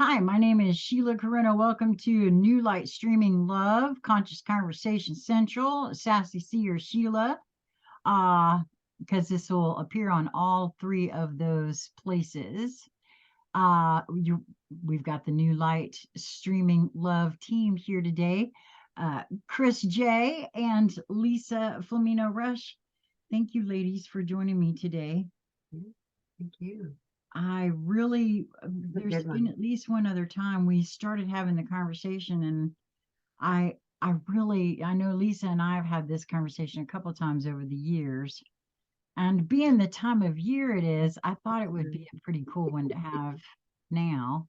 Hi, my name is Sheila Carino. Welcome to New Light Streaming Love, Conscious Conversation Central, Sassy Seer Sheila, because this will appear on all three of those places. We've got the New Light Streaming Love team here today. Chris J and Lisa Flamino Rush. Thank you, ladies, for joining me today. Thank you. There's been at least one other time we started having the conversation, and I know Lisa and I have had this conversation a couple of times over the years. And being the time of year it is, I thought it would be a pretty cool one to have now.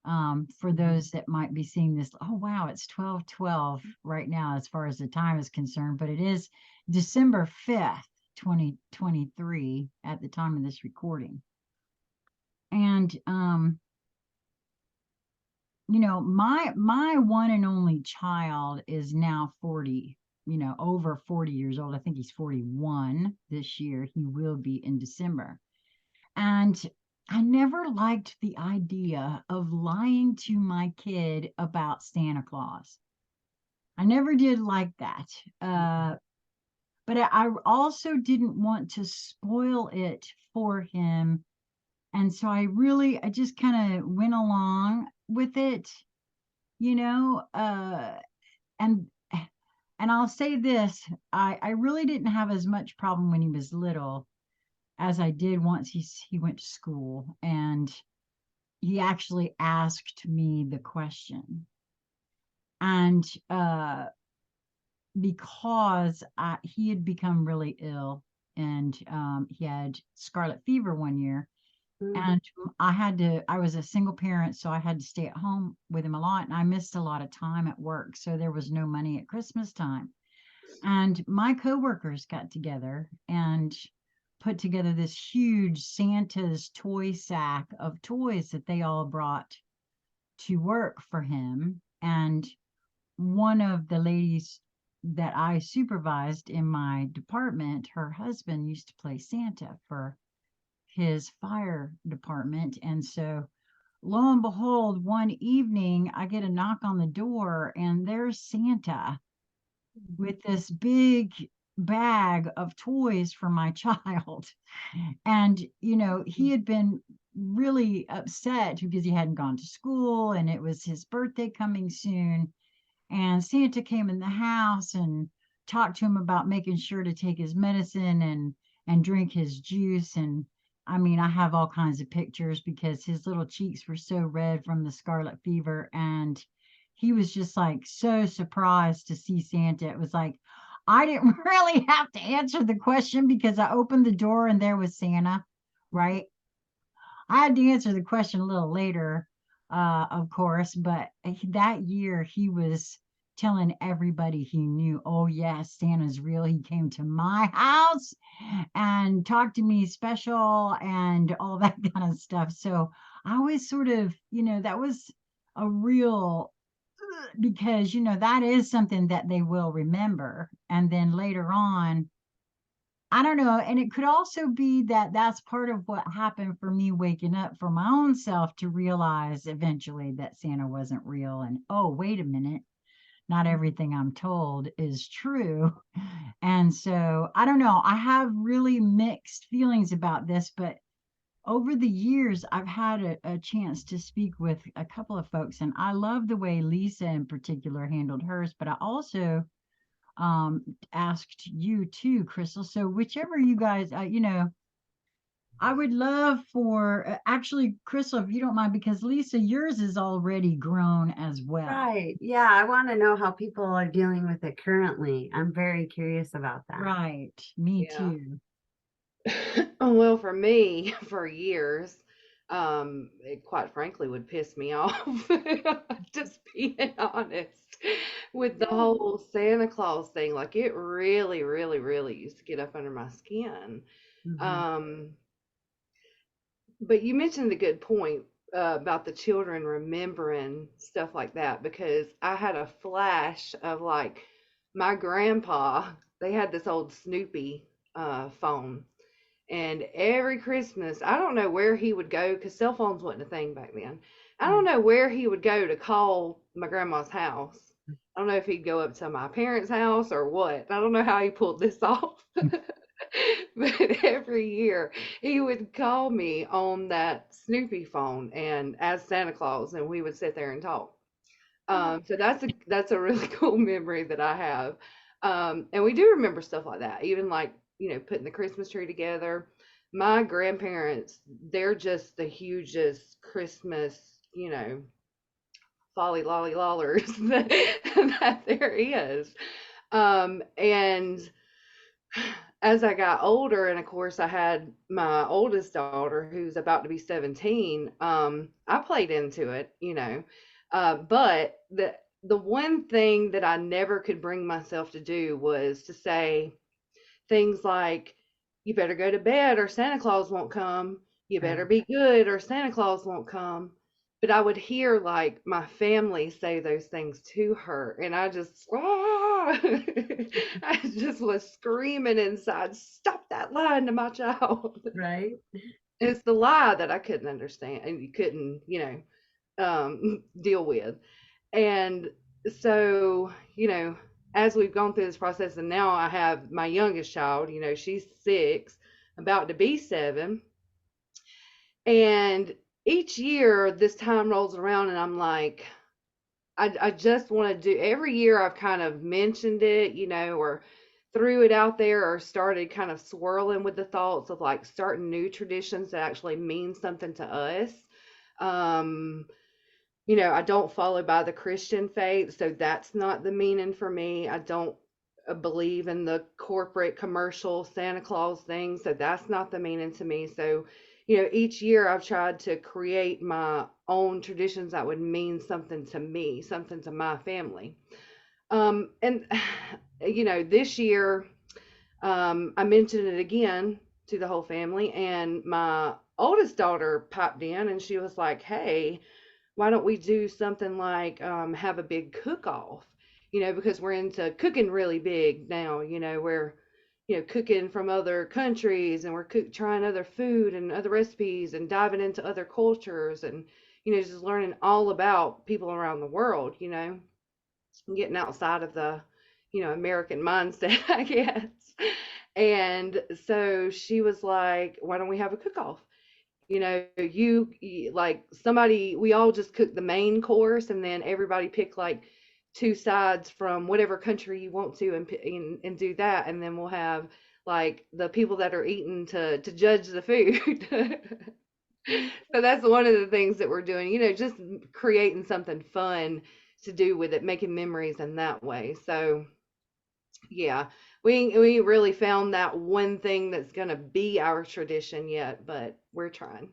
For those that might be seeing this, oh wow, it's 12:12 right now as far as the time is concerned, but it is December 5th, 2023 at the time of this recording. And my one and only child is now 40, over 40 years old. I think he's 41 this year. He will be in December. And I never liked the idea of lying to my kid about Santa Claus. I never did like that. But I also didn't want to spoil it for him. And so I just kind of went along with it, you know, and I'll say this, I really didn't have as much problem when he was little as I did once he went to school, and he actually asked me the question. And because he had become really ill, and he had scarlet fever one year. And I was a single parent, so I had to stay at home with him a lot. And I missed a lot of time at work. So there was no money at Christmas time. And my coworkers got together and put together this huge Santa's toy sack of toys that they all brought to work for him. And one of the ladies that I supervised in my department, her husband used to play Santa for his fire department. And so lo and behold, one evening I get a knock on the door, and there's Santa with this big bag of toys for my child. And, he had been really upset because he hadn't gone to school and it was his birthday coming soon. And Santa came in the house and talked to him about making sure to take his medicine and drink his juice. And I mean, I have all kinds of pictures because his little cheeks were so red from the scarlet fever. And he was just like so surprised to see Santa. It was like, I didn't really have to answer the question because I opened the door and there was Santa, right? I had to answer the question a little later, of course, but that year he was telling everybody he knew, oh, yes, Santa's real. He came to my house and talked to me special and all that kind of stuff. So I was sort of, that was a real, because, that is something that they will remember. And then later on, I don't know. And it could also be that that's part of what happened for me waking up for my own self to realize eventually that Santa wasn't real. And oh, wait a minute, not everything I'm told is true. And so I don't know. I have really mixed feelings about this, but over the years, I've had a chance to speak with a couple of folks, and I love the way Lisa in particular handled hers, but I also asked you too, Crystal. So whichever you guys, I would love for actually, Crystal, if you don't mind, because Lisa, yours is already grown as well. Right. Yeah, I want to know how people are dealing with it currently. I'm very curious about that. Right. Me Yeah. too. Well, for me, for years, it quite frankly would piss me off. Just being honest with the Yeah. whole Santa Claus thing. Like it really, really, really used to get up under my skin. Mhm. Um, but you mentioned a good point about the children remembering stuff like that because I had a flash of like my grandpa. They had this old Snoopy phone And every Christmas, I don't know where he would go because cell phones wasn't a thing back then. I Mm. don't know where he would go to call my grandma's house. I don't know if he'd go up to my parents' house or what. I don't know how he pulled this off. But every year he would call me on that Snoopy phone and as Santa Claus, and we would sit there and talk. So that's a really cool memory that I have. And we do remember stuff like that, even like, putting the Christmas tree together. My grandparents, they're just the hugest Christmas, folly lolly lollers that there is. And as I got older, and of course I had my oldest daughter who's about to be 17, I played into it. But the one thing that I never could bring myself to do was to say things like, you better go to bed or Santa Claus won't come. You better be good or Santa Claus won't come. But I would hear like my family say those things to her, and I just, I just was screaming inside, stop that lying to my child. Right. It's the lie that I couldn't understand and you couldn't, deal with. And so, as we've gone through this process, and now I have my youngest child, she's 6, about to be 7. And each year this time rolls around, and I'm like, I just want to do, every year I've kind of mentioned it, or threw it out there, or started kind of swirling with the thoughts of like starting new traditions that actually mean something to us. Um, I don't follow by the Christian faith, so that's not the meaning for me. I don't believe in the corporate commercial Santa Claus thing, so that's not the meaning to me. So, each year I've tried to create my own traditions that would mean something to me, something to my family. And this year, I mentioned it again to the whole family, and my oldest daughter popped in and she was like, "Hey, why don't we do something like have a big cook off?" Because we're into cooking really big now. We're cooking from other countries, and we're trying other food and other recipes and diving into other cultures, and just learning all about people around the world. Getting outside of the American mindset, I guess. And so she was like, "Why don't we have a cook off?" Like somebody, we all just cook the main course, and then everybody pick like 2 sides from whatever country you want to, and do that, and then we'll have like the people that are eating to judge the food. So that's one of the things that we're doing, just creating something fun to do with it, making memories in that way. So yeah, we really found that one thing that's gonna be our tradition yet, but we're trying.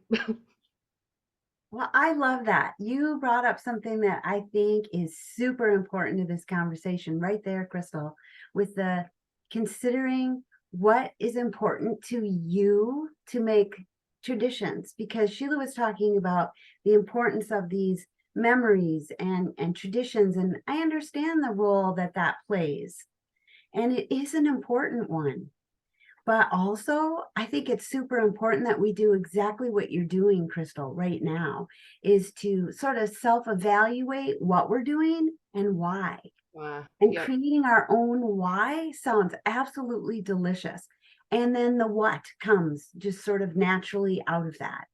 Well, I love that. You brought up something that I think is super important to this conversation right there, Crystal, with the considering what is important to you to make traditions, because Sheila was talking about the importance of these memories and traditions, and I understand the role that that plays, and it is an important one. But also, I think it's super important that we do exactly what you're doing, Crystal, right now, is to sort of self-evaluate what we're doing and why. Wow. And Yep. creating our own why sounds absolutely delicious. And then the what comes just sort of naturally out of that.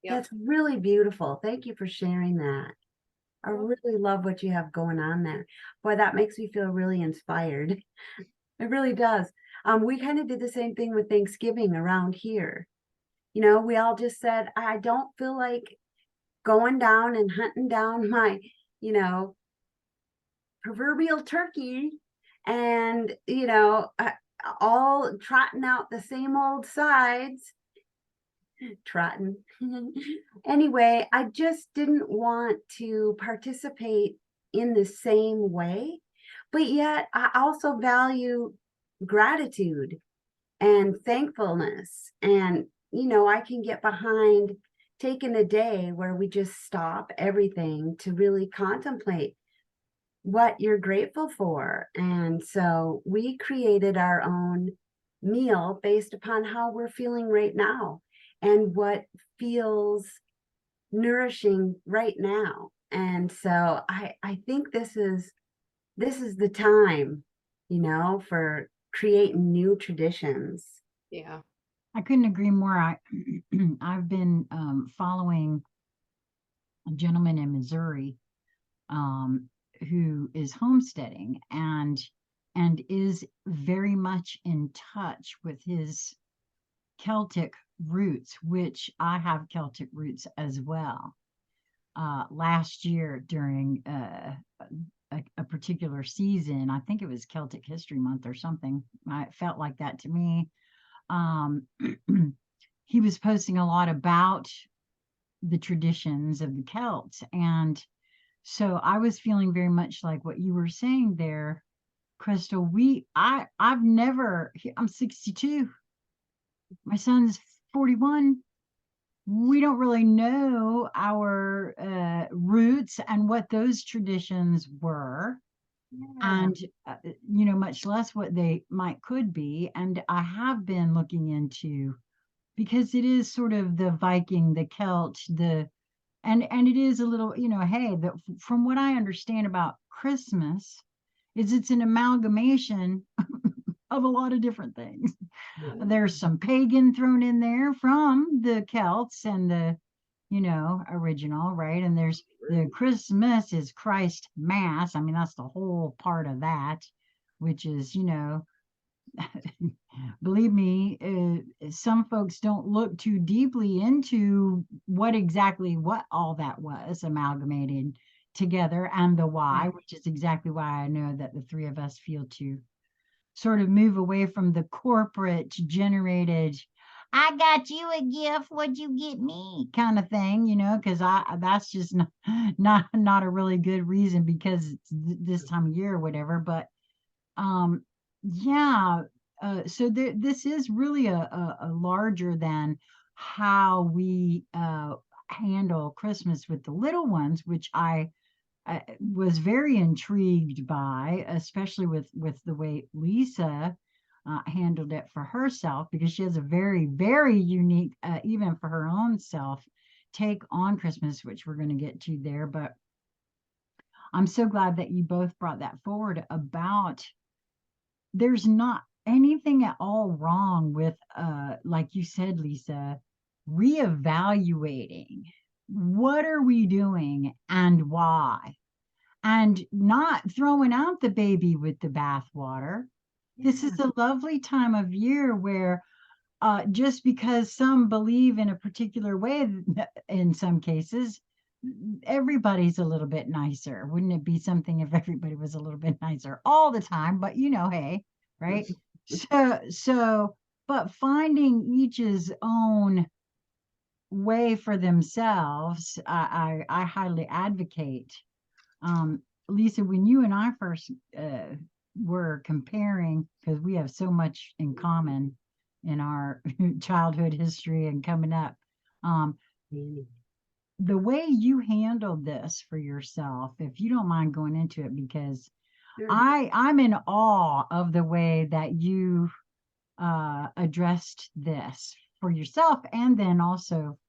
Yep. That's really beautiful. Thank you for sharing that. I Well, really love what you have going on there. Boy, that makes me feel really inspired. It really does. We kind of did the same thing with Thanksgiving around here. We all just said, I don't feel like going down and hunting down my, you know, proverbial turkey and, all trotting out the same old sides. Trotting. Anyway, I just didn't want to participate in the same way, but yet I also value gratitude and thankfulness. And, I can get behind taking a day where we just stop everything to really contemplate what you're grateful for. And so we created our own meal based upon how we're feeling right now and what feels nourishing right now. And so I think this is the time, for creating new traditions. Yeah. I couldn't agree more. I've been following a gentleman in Missouri um, who is homesteading and is very much in touch with his Celtic roots, which I have Celtic roots as well. Last year during a particular season, I think it was Celtic History Month or something. It felt like that to me. Um, he was posting a lot about the traditions of the Celts, and so I was feeling very much like what you were saying there, Crystal. I've never. I'm 62. My son's 41. We don't really know our roots and what those traditions were, Yeah. and much less what they could be. And I have been looking into, because it is sort of the Viking, the Celt, and it is a little, hey, from what I understand about Christmas, is it's an amalgamation of a lot of different things. There's some pagan thrown in there from the Celts and the, original, right? And there's the Christmas is Christ Mass. I mean, that's the whole part of that, which is, believe me, some folks don't look too deeply into what all that was amalgamated together and the why, which is exactly why I know that the three of us feel to sort of move away from the corporate generated, I got you a gift, what'd you get me kind of thing, because that's just not a really good reason, because it's this time of year or whatever. But yeah, so this is really a larger than how we handle Christmas with the little ones, which I was very intrigued by, especially with the way Lisa handled it for herself, because she has a very, very unique, even for her own self, take on Christmas, which we're going to get to there. But I'm so glad that you both brought that forward about there's not anything at all wrong with, like you said, Lisa, reevaluating what are we doing and why, and not throwing out the baby with the bathwater. This is a lovely time of year where just because some believe in a particular way, in some cases, everybody's a little bit nicer. Wouldn't it be something if everybody was a little bit nicer all the time? But hey, right? So, but finding each's own way for themselves, I highly advocate. Lisa, when you and I first were comparing, because we have so much in common in our childhood history and coming up, um, the way you handled this for yourself, if you don't mind going into it, because Sure. I'm in awe of the way that you addressed this for yourself, and then also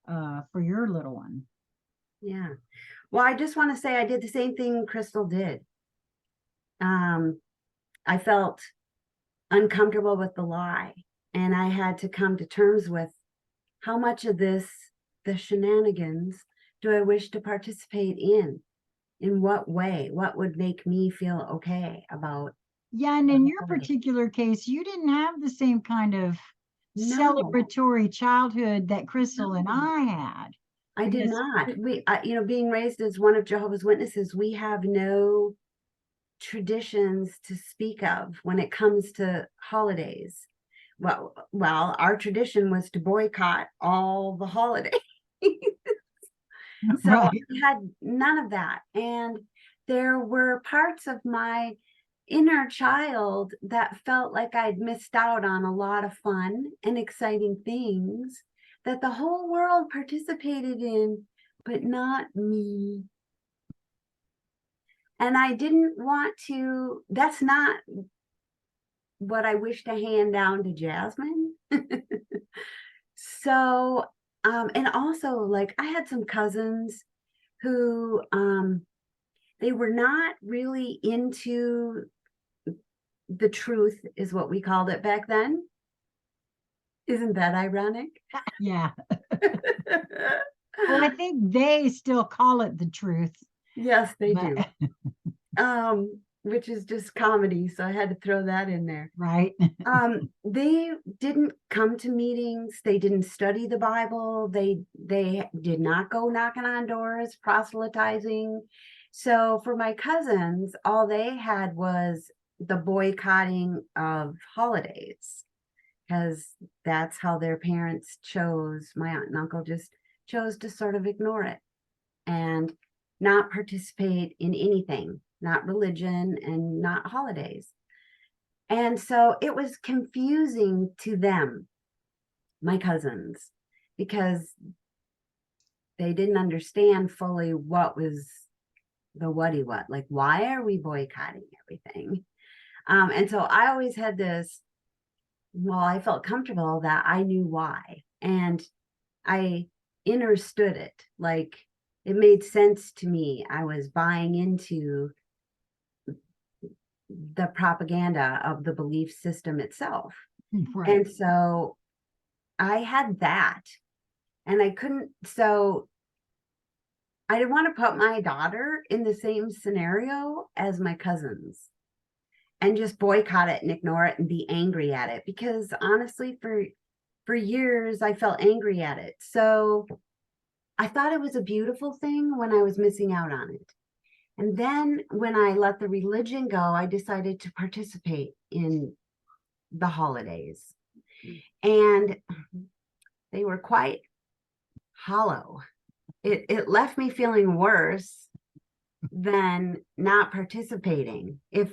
for your little one. Yeah. Well, I just want to say I did the same thing Crystal did. I felt uncomfortable with the lie, and I had to come to terms with how much of this, the shenanigans, do I wish to participate in what way, what would make me feel okay about. Yeah, and in your particular case, you didn't have the same kind of No, celebratory childhood that Crystal and No. I had. I did Because not. Being raised as one of Jehovah's Witnesses, we have no traditions to speak of when it comes to holidays. Well, our tradition was to boycott all the holidays. So right. I had none of that. And there were parts of my inner child that felt like I'd missed out on a lot of fun and exciting things that the whole world participated in, but not me. And I didn't want to, that's not what I wish to hand down to Jasmine. So, and also like I had some cousins who, they were not really into the truth, is what we called it back then. Isn't that ironic? Yeah. Well, I think they still call it the truth. Yes, they but- do. Which is just comedy, so I had to throw that in there. Right. They didn't come to meetings, they didn't study the Bible, they did not go knocking on doors, proselytizing. So for my cousins, all they had was the boycotting of holidays, because that's how their parents chose. My aunt and uncle just chose to sort of ignore it and not participate in anything, not religion and not holidays. And so it was confusing to them, my cousins, because they didn't understand fully what was the what, like, why are we boycotting everything? And so I always had this, well, I felt comfortable that I knew why. And I understood it. Like, it made sense to me. I was buying into the propaganda of the belief system itself. Right. And so I had that, and I couldn't, so I didn't want to put my daughter in the same scenario as my cousins and just boycott it and ignore it and be angry at it, because honestly, for years I felt angry at it. So I thought it was a beautiful thing when I was missing out on it. And then when I let the religion go, I decided to participate in the holidays. And they were quite hollow. It left me feeling worse than not participating, if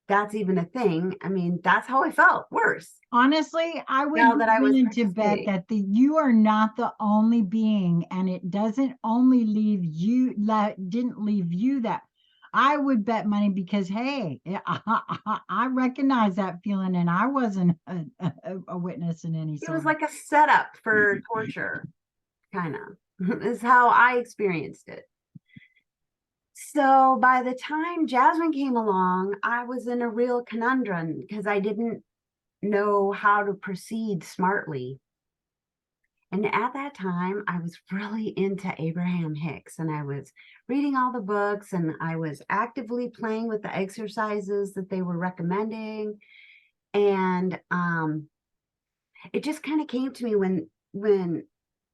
that's even a thing. I mean, that's how I felt, worse. Honestly, I would Now be that I was willing to bet participating. that you are not the only being, and it doesn't only leave you, didn't leave you that. I would bet money, because hey, I recognize that feeling, and I wasn't a witness in any It sort was of. like a setup for torture, kind of, is how I experienced it. So by the time Jasmine came along, I was in a real conundrum because I didn't know how to proceed smartly. And at that time, I was really into Abraham Hicks, and I was reading all the books, and I was actively playing with the exercises that they were recommending. And it just kind of came to me when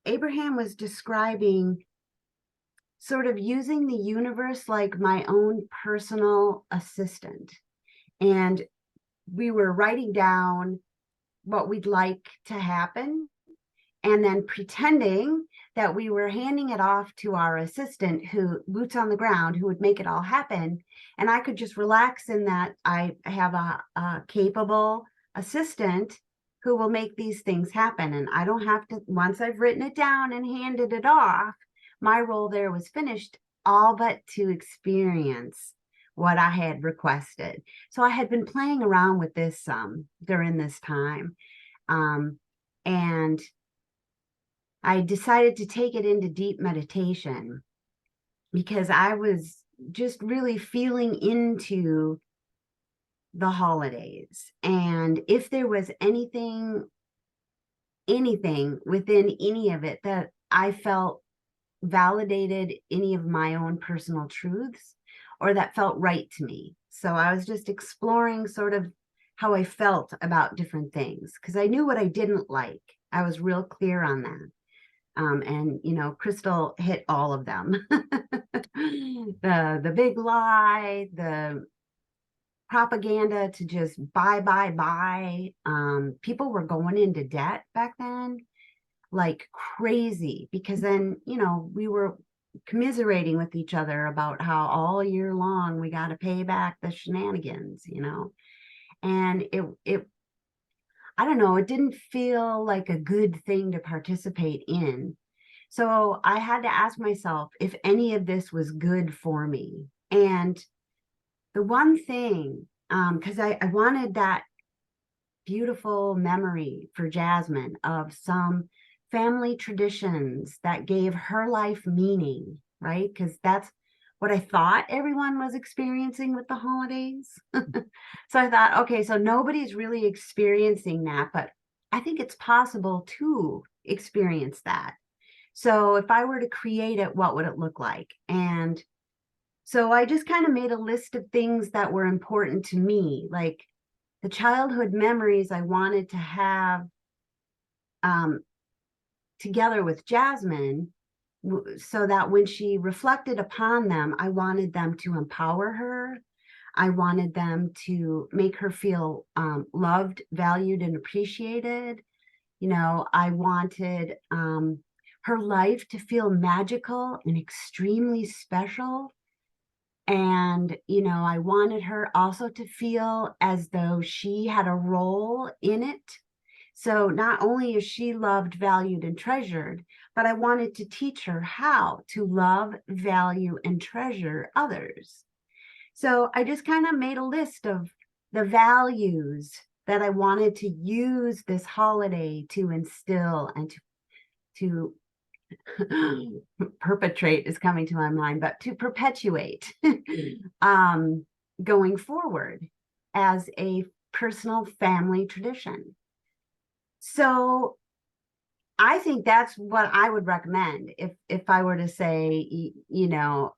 Abraham was describing sort of using the universe like my own personal assistant. And we were writing down what we'd like to happen, and then pretending that we were handing it off to our assistant, who boots on the ground, who would make it all happen. And I could just relax in that I have a capable assistant who will make these things happen. And I don't have to, once I've written it down and handed it off, my role there was finished, all but to experience what I had requested. So I had been playing around with this during this time. And I decided to take it into deep meditation because I was just really feeling into the holidays. And if there was anything within any of it that I felt validated any of my own personal truths, or that felt right to me. So I was just exploring sort of how I felt about different things, because I knew what I didn't like. I was real clear on that. And you know, Crystal hit all of them. The big lie, the propaganda to just buy. People were going into debt back then like crazy, because then, you know, we were commiserating with each other about how all year long we got to pay back the shenanigans, you know. And it I don't know, it didn't feel like a good thing to participate in. So I had to ask myself if any of this was good for me. And the one thing, because I wanted that beautiful memory for Jasmine of some family traditions that gave her life meaning, right? Because that's what I thought everyone was experiencing with the holidays. So I thought, okay, so nobody's really experiencing that, but I think it's possible to experience that. So if I were to create it, what would it look like? And so I just kind of made a list of things that were important to me, like the childhood memories I wanted to have um, together with Jasmine, so that when she reflected upon them, I wanted them to empower her. I wanted them to make her feel loved, valued, and appreciated. You know, I wanted her life to feel magical and extremely special. And, you know, I wanted her also to feel as though she had a role in it. So not only is she loved, valued, and treasured, but I wanted to teach her how to love, value, and treasure others. So I just kind of made a list of the values that I wanted to use this holiday to instill and to perpetrate is coming to my mind, but to perpetuate going forward as a personal family tradition. So I think that's what I would recommend if I were to say, you know,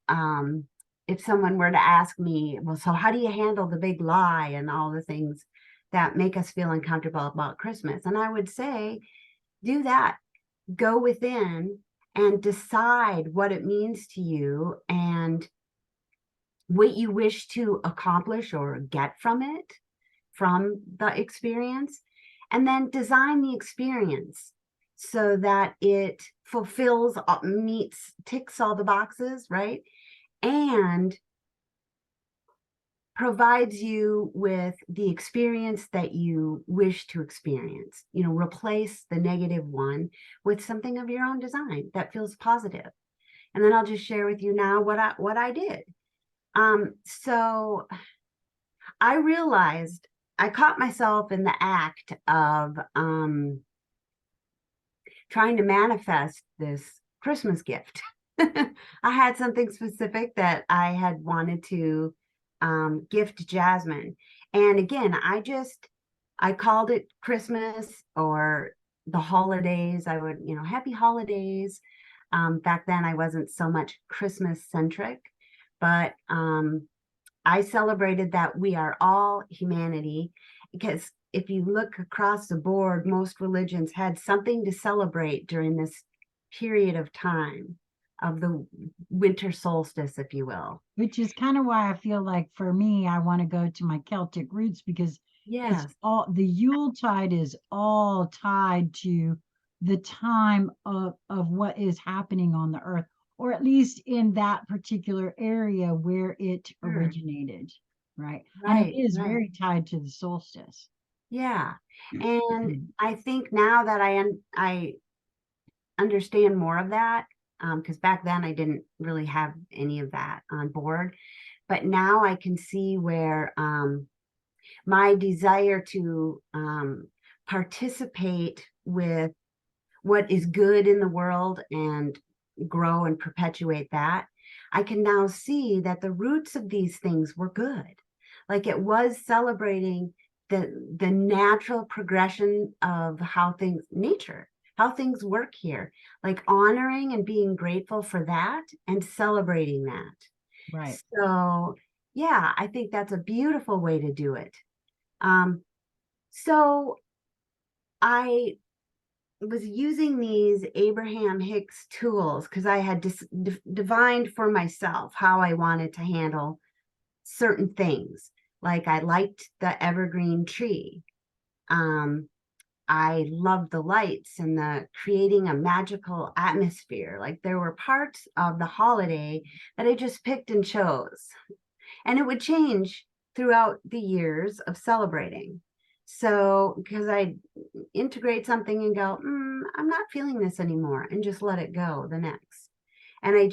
if someone were to ask me, well, so how do you handle the big lie and all the things that make us feel uncomfortable about Christmas? And I would say, do that. Go within and decide what it means to you and what you wish to accomplish or get from it, from the experience, and then design the experience so that it fulfills, meets, ticks all the boxes, right? And provides you with the experience that you wish to experience. You know, replace the negative one with something of your own design that feels positive. And then I'll just share with you now what I did. So I realized I caught myself in the act of trying to manifest this Christmas gift. I had something specific that I had wanted to gift Jasmine. And again, I called it Christmas or the holidays. I would, you know, happy holidays. Back then, I wasn't so much Christmas centric, but I celebrated that we are all humanity, because if you look across the board, most religions had something to celebrate during this period of time of the winter solstice, if you will. Which is kind of why I feel like for me, I want to go to my Celtic roots because it's Yes. all the Yuletide is all tied to the time of what is happening on the earth, or at least in that particular area where it Sure. originated, right? And it Right, is right. very tied to the solstice. Yeah. And I think now that I understand more of that, because back then I didn't really have any of that on board, but now I can see where my desire to participate with what is good in the world and grow and perpetuate that, I can now see that the roots of these things were good. Like it was celebrating the natural progression of how things, nature, how things work here, like honoring and being grateful for that and celebrating that. Right. So yeah, I think that's a beautiful way to do it. Um, so I was using these Abraham Hicks tools because I had divined for myself how I wanted to handle certain things. Like I liked the evergreen tree. Um, I loved the lights and the creating a magical atmosphere. Like there were parts of the holiday that I just picked and chose. And it would change throughout the years of celebrating. So, because I integrate something and go, I'm not feeling this anymore, and just let it go the next. And it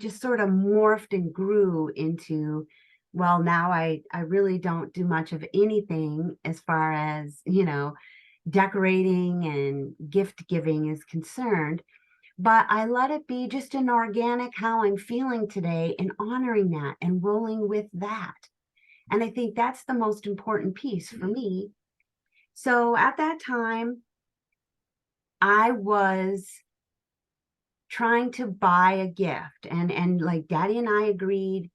just sort of morphed and grew into well, now I really don't do much of anything as far as, decorating and gift giving is concerned. But I let it be just an organic how I'm feeling today and honoring that and rolling with that. And I think that's the most important piece for me. So at that time, I was trying to buy a gift, and like Daddy and I agreed,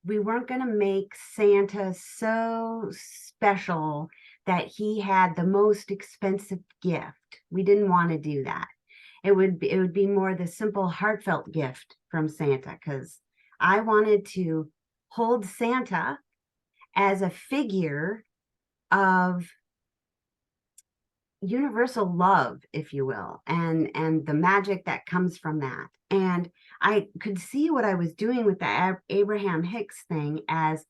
we weren't going to make Santa so special that he had the most expensive gift. We didn't want to do that. It would be more the simple heartfelt gift from Santa, because I wanted to hold Santa as a figure of universal love, if you will, and the magic that comes from that. And I could see what I was doing with the Abraham Hicks thing as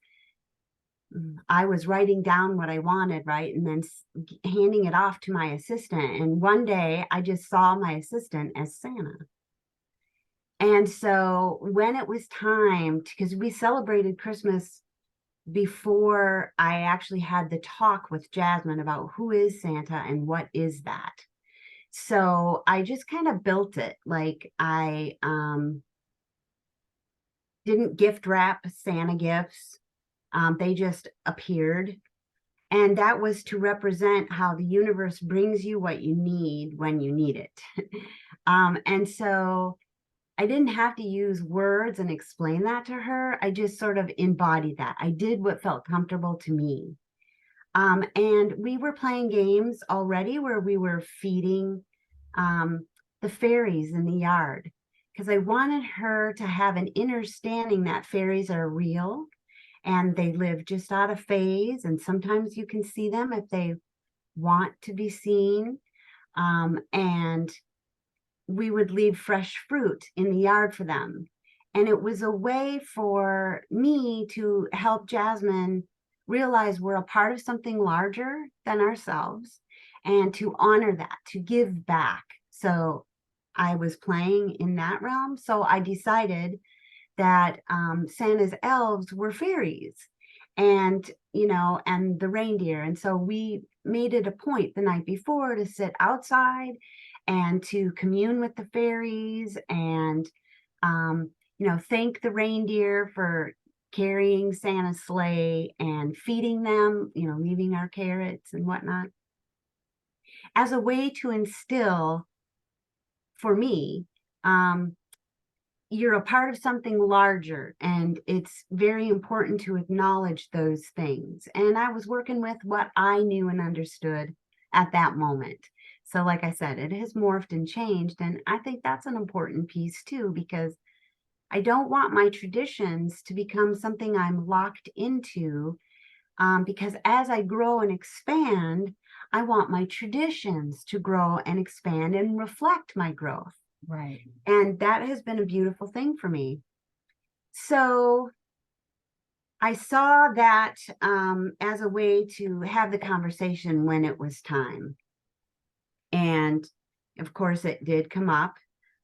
I was writing down what I wanted, right? And then handing it off to my assistant. And one day I just saw my assistant as Santa. And so when it was time, because we celebrated Christmas before I actually had the talk with Jasmine about who is Santa and what is that. So I just kind of built it. Like I didn't gift wrap Santa gifts. They just appeared. And that was to represent how the universe brings you what you need when you need it. And so I didn't have to use words and explain that to her. I just sort of embodied that. I did what felt comfortable to me. And we were playing games already where we were feeding the fairies in the yard, because I wanted her to have an understanding that fairies are real and they live just out of phase. And sometimes you can see them if they want to be seen. And we would leave fresh fruit in the yard for them. And it was a way for me to help Jasmine realize we're a part of something larger than ourselves, and to honor that, to give back. So I was playing in that realm. So I decided that Santa's elves were fairies, and and the reindeer. And so we made it a point the night before to sit outside and to commune with the fairies, and thank the reindeer for carrying Santa's sleigh and feeding them, leaving our carrots and whatnot, as a way to instill for me, you're a part of something larger, and it's very important to acknowledge those things. And I was working with what I knew and understood at that moment. So like I said, it has morphed and changed. And I think that's an important piece too, because I don't want my traditions to become something I'm locked into, because as I grow and expand, I want my traditions to grow and expand and reflect my growth. Right. And that has been a beautiful thing for me. So I saw that as a way to have the conversation when it was time. And of course, it did come up.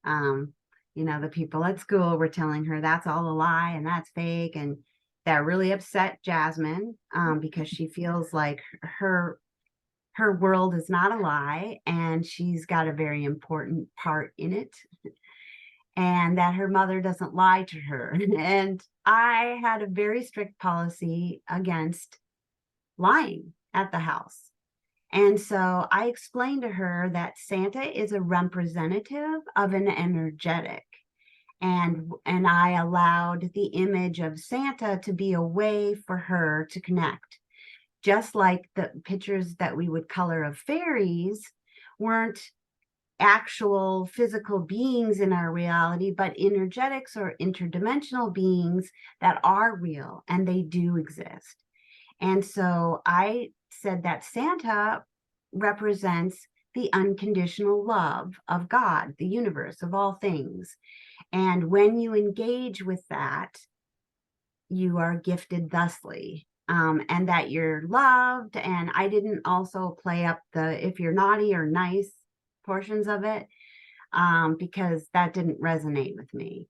The people at school were telling her that's all a lie and that's fake. And that really upset Jasmine, because she feels like her world is not a lie, and she's got a very important part in it, and that her mother doesn't lie to her. And I had a very strict policy against lying at the house. And so I explained to her that Santa is a representative of an energetic. And I allowed the image of Santa to be a way for her to connect. Just like the pictures that we would color of fairies weren't actual physical beings in our reality, but energetics or interdimensional beings that are real, and they do exist. And so I said that Santa represents the unconditional love of God, the universe, of all things. And when you engage with that, you are gifted thusly, and that you're loved. And I didn't also play up the if you're naughty or nice portions of it, because that didn't resonate with me.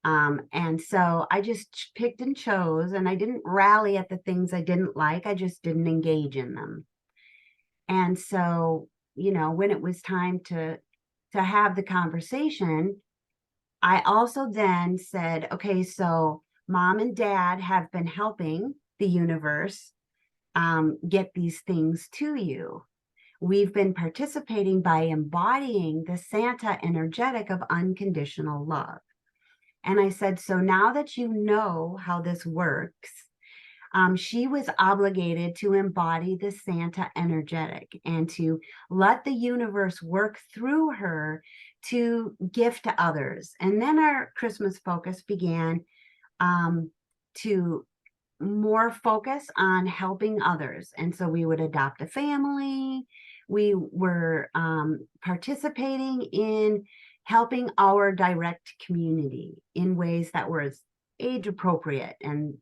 And so I just picked and chose, and I didn't rally at the things I didn't like. I just didn't engage in them. And so, when it was time to have the conversation, I also then said, okay, so mom and dad have been helping the universe get these things to you. We've been participating by embodying the Santa energetic of unconditional love. And I said, so now that you know how this works, she was obligated to embody the Santa energetic and to let the universe work through her to gift to others. And then our Christmas focus began to more focus on helping others. And so we would adopt a family. We were participating in helping our direct community in ways that were age appropriate and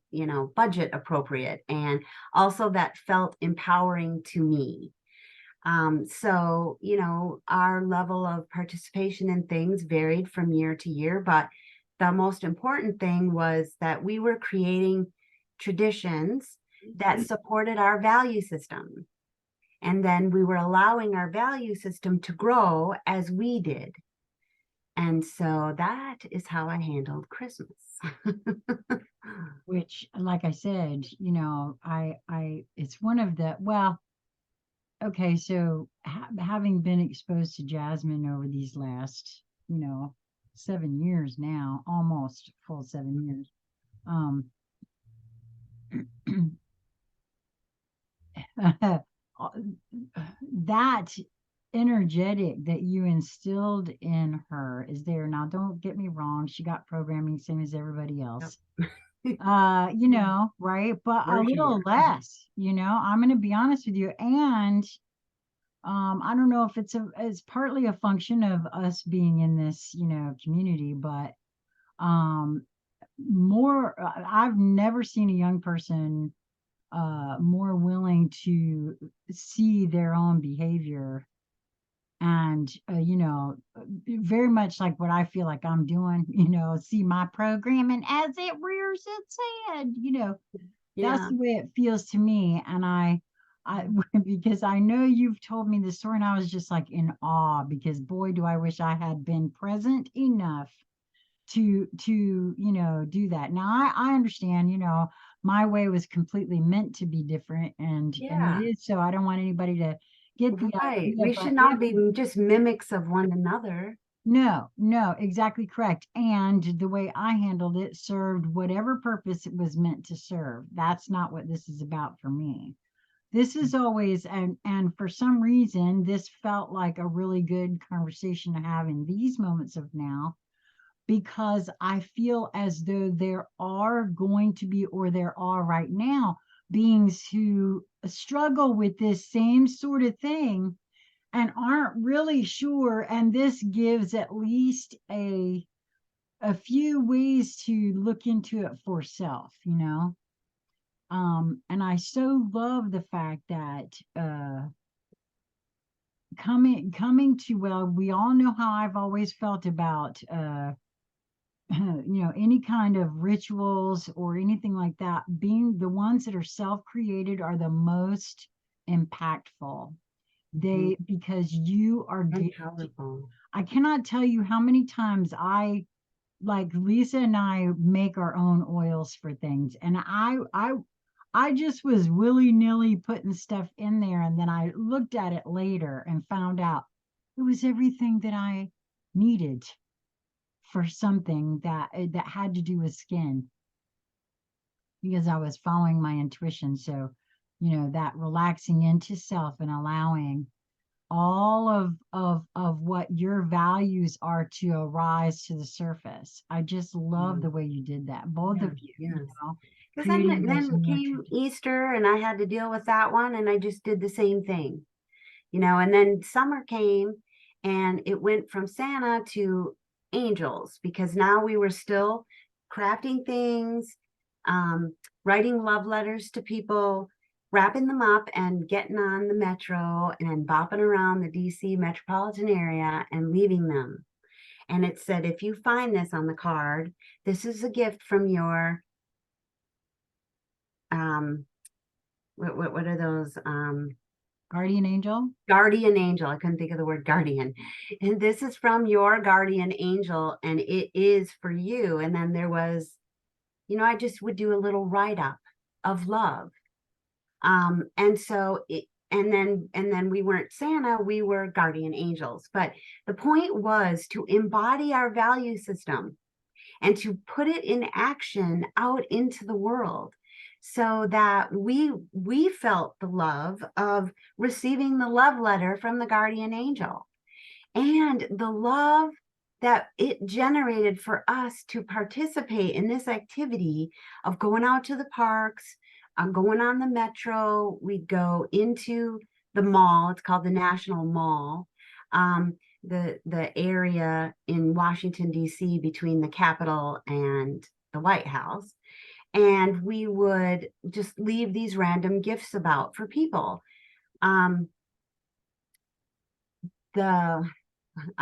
budget appropriate, and also that felt empowering to me. So our level of participation in things varied from year to year, but the most important thing was that we were creating traditions that supported our value system, and then we were allowing our value system to grow as we did. And so that is how I handled Christmas. Which, like I said, it's one of the, well, okay, so having been exposed to Jasmine over these last, 7 years now, almost full 7 years, that energetic that you instilled in her is there. Now, don't get me wrong, she got programming same as everybody else. Yep. Right? But a For little sure. less, I'm gonna be honest with you. And I don't know if it's partly a function of us being in this, community, but more I've never seen a young person more willing to see their own behavior and very much like what I feel like I'm doing, see my programming as it rears its head, that's Yeah. the way it feels to me. And I because I know you've told me the story and I was just like in awe, because boy, do I wish I had been present enough to do that. Now I understand, my way was completely meant to be different, and it Yeah. is. So I don't want anybody to get the Right. idea, We but should not be just mimics of one another. no, exactly correct. And the way I handled it served whatever purpose it was meant to serve. That's not what this is about for me. This is always, and for some reason, this felt like a really good conversation to have in these moments of now, because I feel as though there are going to be, or there are right now, beings who struggle with this same sort of thing and aren't really sure. And this gives at least a few ways to look into it for self, and I so love the fact that coming to, well, we all know how I've always felt about any kind of rituals or anything like that, being the ones that are self-created are the most impactful. They, because you are And powerful. I cannot tell you how many times like Lisa and I make our own oils for things, and I just was willy-nilly putting stuff in there, and then I looked at it later and found out it was everything that I needed for something that had to do with skin, because I was following my intuition. So, that relaxing into self and allowing all of what your values are to arise to the surface. I just love the way you did that, both Yeah. of you, Yes. Because creating those then new came Easter, and I had to deal with that one, and I just did the same thing, and then summer came, and it went from Santa to angels, because now we were still crafting things, writing love letters to people, wrapping them up and getting on the metro and bopping around the DC metropolitan area and leaving them. And it said, if you find this on the card, this is a gift from your, what are those? Guardian angel. Guardian angel. I couldn't think of the word guardian. And this is from your guardian angel, and it is for you. And then there was, I just would do a little write-up of love. And so and then we weren't Santa, we were guardian angels. But the point was to embody our value system and to put it in action out into the world, so that we felt the love of receiving the love letter from the guardian angel, and the love that it generated for us to participate in this activity of going out to the parks, going on the metro. We'd go into the mall. It's called the National Mall. The area in Washington, D.C., between the Capitol and the White House. And we would just leave these random gifts about for people. I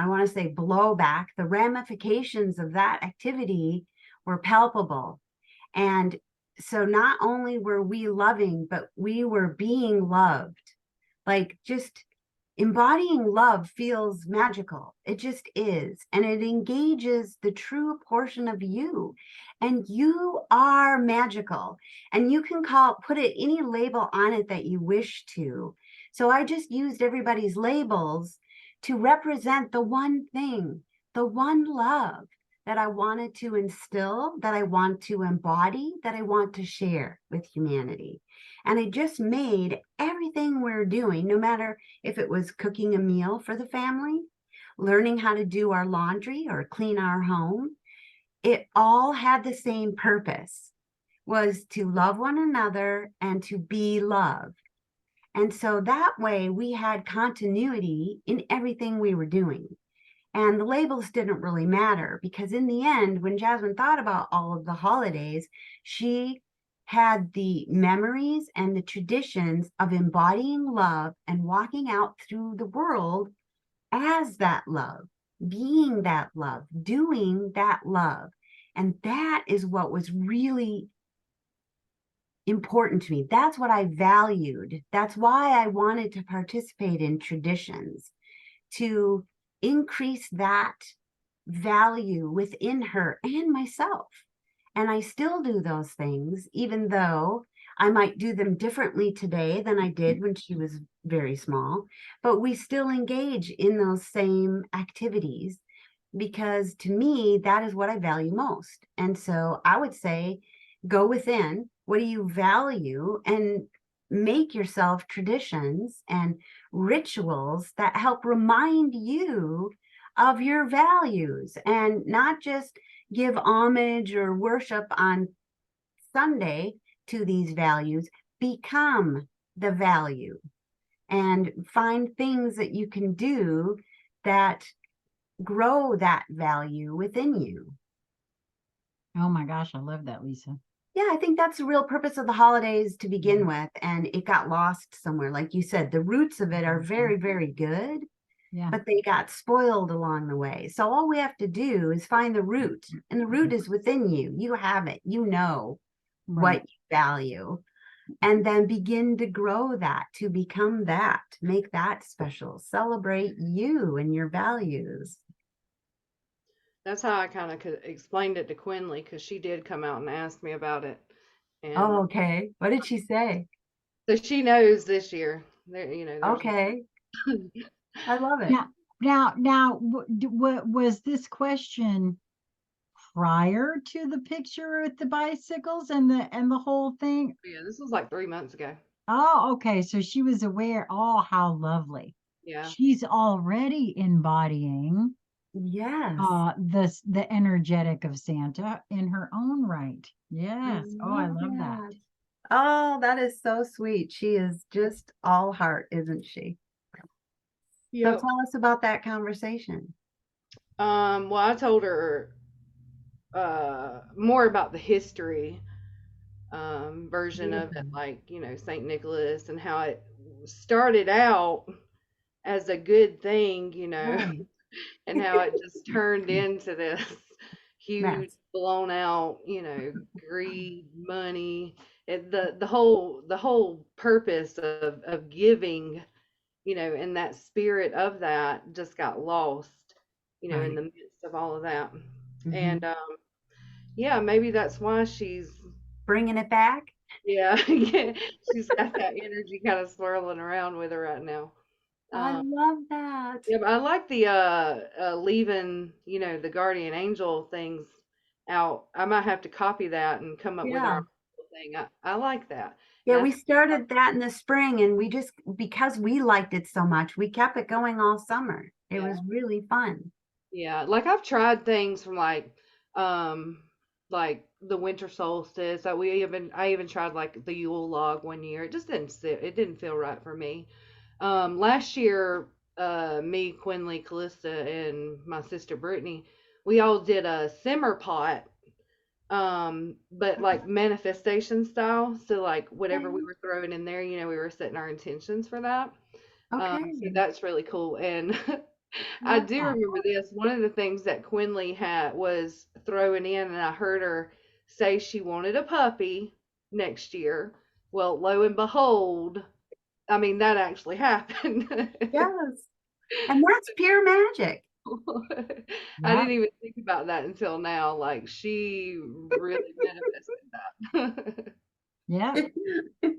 want to say blowback, the ramifications of that activity were palpable. And so not only were we loving, but we were being loved. Like, just embodying love feels magical. It just is. And it engages the true portion of you. And you are magical. And you can put it any label on it that you wish to. So I just used everybody's labels to represent the one thing, the one love that I wanted to instill, that I want to embody, that I want to share with humanity. And it just made everything we're doing, no matter if it was cooking a meal for the family, learning how to do our laundry or clean our home, it all had the same purpose, was to love one another and to be loved. And so that way we had continuity in everything we were doing. And the labels didn't really matter, because in the end, when Jasmine thought about all of the holidays, she had the memories and the traditions of embodying love and walking out through the world as that love, being that love, doing that love. And that is what was really important to me. That's what I valued. That's why I wanted to participate in traditions, to increase that value within her and myself. And I still do those things, even though I might do them differently today than I did when she was very small. But we still engage in those same activities, because to me, that is what I value most. And so I would say, go within. What do you value? And make yourself traditions and rituals that help remind you of your values, and not just give homage or worship on Sunday to these values. Become the value and find things that you can do that grow that value within you. Oh my gosh, I love that, Lisa. Yeah, I think that's the real purpose of the holidays to begin with. And it got lost somewhere. Like you said, the roots of it are very, very good, Yeah. but they got spoiled along the way. So all we have to do is find the root, and the root is within you. You have it, Right. what you value, and then begin to grow that to become that, make that special, celebrate you and your values. That's how I kind of explained it to Quinley, because she did come out and ask me about it. And Oh, okay. What did she say? so she knows this year. There's Okay. I love it. Now, was this question prior to the picture with the bicycles and the whole thing? Yeah, this was like 3 months ago. Oh, okay. So she was aware. Oh, how lovely. Yeah. She's already embodying Yes. the energetic of Santa in her own right. I Yes. Oh, I love that. Oh, that is so sweet. She is just all heart, isn't she? So Yep. tell us about that conversation. Well, I told her more about the history version of it, Beautiful. like, St. Nicholas, and how it started out as a good thing, Right. and how it just turned into this huge Mess. blown out, greed, money, the whole purpose of giving, and that spirit of that just got lost, in Right. the midst of all of that. Hmm. And yeah, maybe that's why Bringing it back. yeah, yeah, she's got that energy kind of swirling around with her right now. I Um, love that. yeah, but I like the leaving, the guardian angel things out. I might have to copy that and come up with our Yeah. own thing. I like that. Yeah, And I we think, started that in the spring and we just, because we liked it so much, we kept it going all summer. It yeah, was really fun. yeah. Like I've tried things from um, like the winter solstice. I even tried like the Yule log one year. It just didn't sit. It didn't feel right for me. Last year, me, Quinley, Callista, and my sister Brittany, we all did a simmer pot, but like manifestation style. So like whatever we Okay. were throwing in there, we were setting our intentions for that. So Okay. that's really cool. And I Love do that. remember this. One of the things that Quinley had was throwing in, and I heard her say she wanted a puppy next year. Well, lo and behold, I mean, that actually happened. Yes. And that's pure magic. I Yeah. didn't even think about that until now. Like, she really manifested that. Yeah.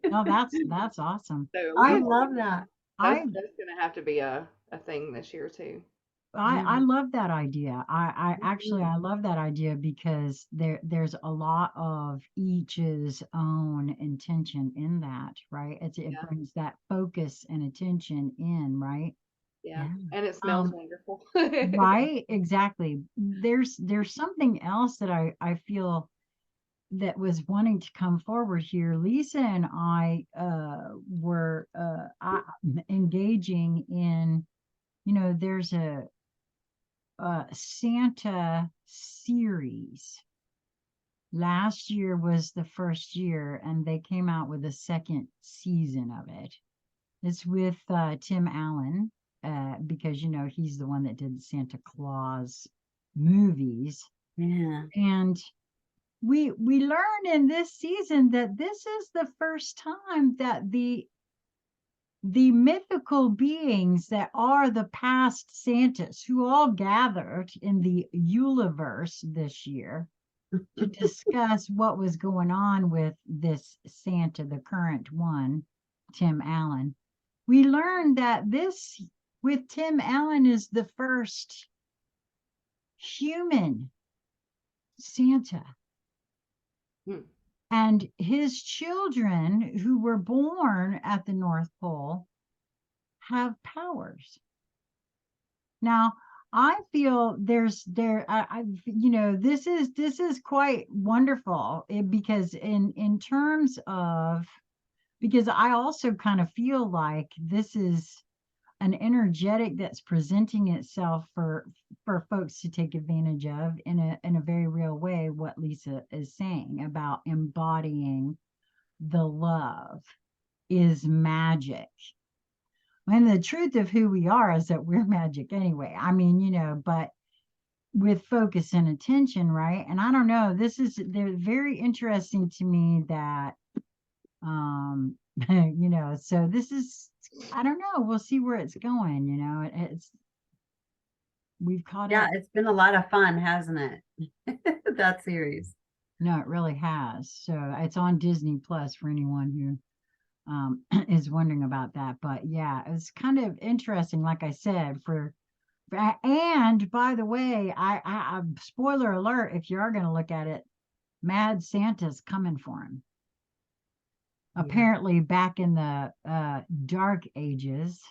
No, that's awesome. So we I have to love do that. that. I That's gonna have to be a thing this year too. I Yeah. love that idea. I actually Mhm. I love that idea because there's a lot of each's own intention in that, right? It Yeah, brings that focus and attention in, right? yeah, Yeah. and it smells Um, wonderful. right, exactly. There's something else that I feel that was wanting to come forward here. Lisa and I were engaging in, there's a Santa series. Last year was the first year, and they came out with a second season of it. It's with Tim Allen, because he's the one that did the Santa Claus movies, Yeah. and we learn in this season that this is the first time that the mythical beings that are the past Santas who all gathered in the Yuleverse this year to discuss what was going on with this Santa, the current one, Tim Allen. We learned that this with Tim Allen is the first human Santa. Hmm. And his children who were born at the North Pole have powers. Now, I feel this is quite wonderful because in terms of because I also kind of feel like this is an energetic that's presenting itself for folks to take advantage of in a very real way, what Lisa is saying about embodying the love is magic. And the truth of who we are is that we're magic anyway. I mean, but with focus and attention, right? And I don't know, they're very interesting to me that so this is I don't know, we'll see where it's going, we've caught Yeah, up. it's been a lot of fun, hasn't it? That series. No, it really has. So it's on Disney Plus for anyone who is wondering about that. But yeah, it's kind of interesting, like I said, and by the way, I spoiler alert, if you are going to look at it, Mad Santa's coming for him. Yeah. Apparently, back in the Dark Ages,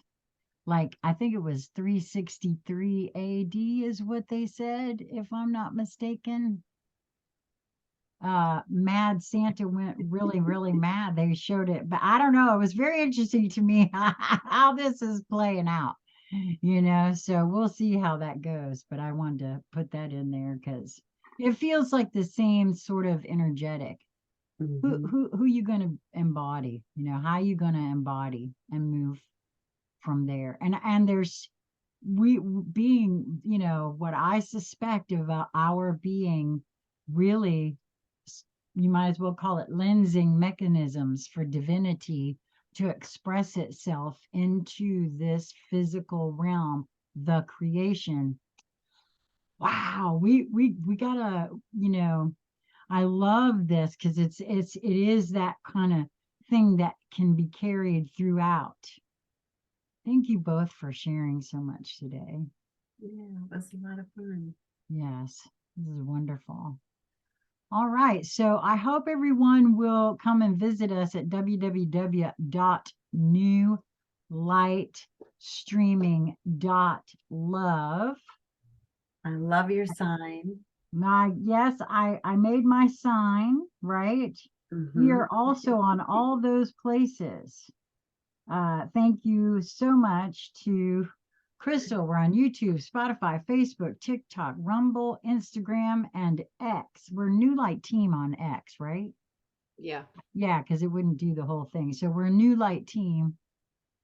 like I think it was 363 AD is what they said, if I'm not mistaken. Mad Santa went really, really mad. They showed it, but I don't know. It was very interesting to me how this is playing out, so we'll see how that goes. But I wanted to put that in there because it feels like the same sort of energetic. Who Mhm. who who you gonna embody? How you gonna embody and move from there? And there's being, you know, what I suspect about our being really, you might as well call it lensing mechanisms for divinity to express itself into this physical realm, the creation. Wow, we gotta, you know, I love this because it is that kind of thing that can be carried throughout. Thank you both for sharing so much today. Yeah, it was a lot of fun. Yes, this is wonderful. All right, so I hope everyone will come and visit us at www.knewlightstreaming.love. I love your sign. Yes, I made my sign, right? We Mm-hmm. are also on all those places. Thank you so much to Crystal. We're on YouTube, Spotify, Facebook, TikTok, Rumble, Instagram, and X. We're KnewLightTeam on X, right? Yeah. Yeah, because it wouldn't do the whole thing. So we're KnewLightTeam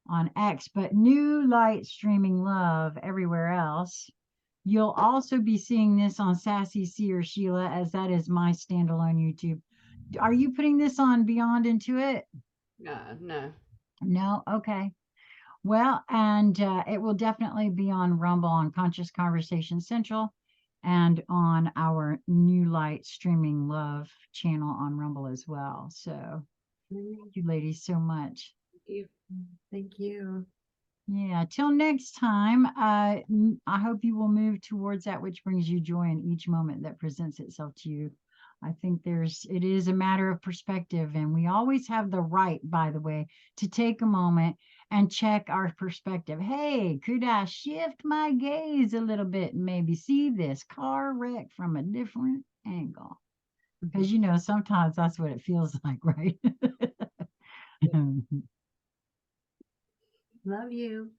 on X, but New Light Streaming Love everywhere else. You'll also be seeing this on Sassy C or Sheila, as that is my standalone YouTube. Are you putting this on Beyond Intuit? No. No? Okay. Well, and it will definitely be on Rumble, on Conscious Conversation Central, and on our New Light Streaming Love channel on Rumble as well. So thank you ladies so much. You. Thank you. Yeah, till next time, I hope you will move towards that which brings you joy in each moment that presents itself to you. I think it is a matter of perspective, and we always have the right, by the way, to take a moment and check our perspective. Hey, could I shift my gaze a little bit and maybe see this car wreck from a different angle? Because, you know, sometimes that's what it feels like, right? Love you.